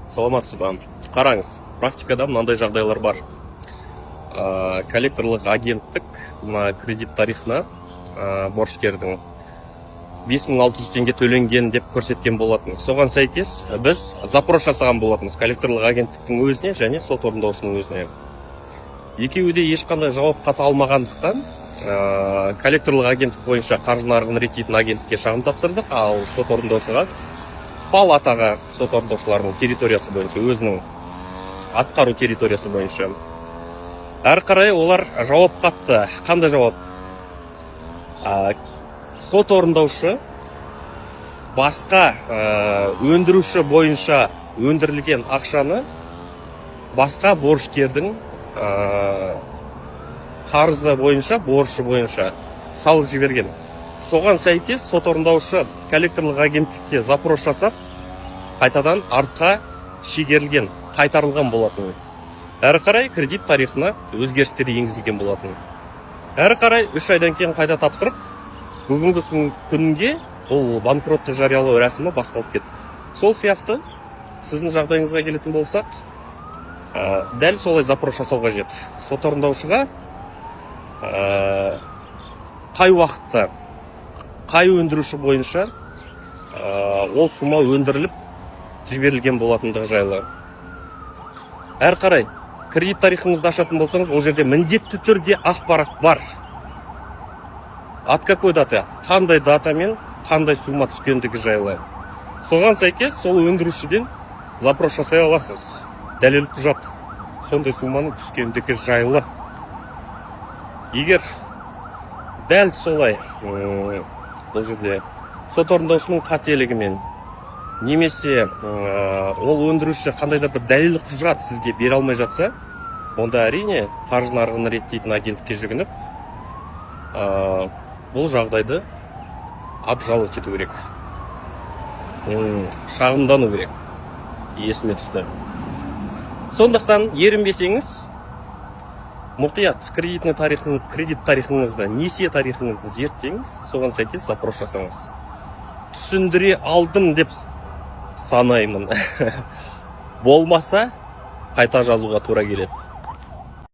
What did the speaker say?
Саламатсыз ба? Қараңыз, практикада мынандай жағдайлар бар. Коллекторлық агенттік кредит тарихына борышкердің 5600 теңге төленген деп көрсеткен болатын. Соған сәйкес біз запрос жасаған болатынбыз коллекторлық агенттіктің өзіне және сот орындаушының өзіне. Екеуі де ешқандай жауап қата алмағандықтан коллекторлық агенттік бойынша қаржы нарығын реттейтін агенттікке шағым тапсырдық, ал сот орындаушыға палатаға, сот орындаушылардың территориясы бойынша, өзінің атқару территориясы бойынша. Әрі қарай олар жауап қатты. Қандай жауап? Сот орындаушы басқа өндіруші бойынша өндірілген ақшаны басқа борышкердің қарызы бойынша, борышы бойынша салып жіберген. Соған сәйкес сот орындаушы коллекторлық агенттікке запрос жасап, қайтадан артқа шегерілген, қайтарылған болатын. Әрі қарай кредит тарихына өзгерістер енгізілген болатын. Әрі қарай 3 айдан кейін қайта тапсырып, бүгінгі күнге бұл банкроттық жариялау рәсімі басталып кетті. Сол сияқты сіздің жағдайыңызға келетін болсақ, дәл солай запрос жасау қажет. Сот орындаушыға қай уақытта, қай өндіруші бойынша ол сума өндіріліп жіберілген болатындығы жайлы. Әрі қарай кредит тарихыңызды ашатын болсаңыз, ол жерде міндетті түрде ақпарат бар. От какой даты, қандай датамен қандай сума түскендігі жайлы. Соған сәйкес сол өндірушіден запрос жасай аласыз. Дәлел құжат сондай суманың түскендігі жайлы. Егер дәл солай бұл жерде сот орындаушының қателігімен немесе ол өндіруші қандай да бір дәлел құжат сізге бере алмай жатса, онда әрине қаржы нарығын реттейтін агенттікке жүгініп, бұл жағдайды обжаловать ету керек. Шағымдану керек. Есіме түсті. Сондықтан ерінбесеңіз, мұқият кредит тарихыңызды, несие тарихыңызды зерттеңіз, соған сәйкес запрос жасаңыз. Түсіндіре алдым деп санаймын. Болмаса, қайта жазуға тура келеді.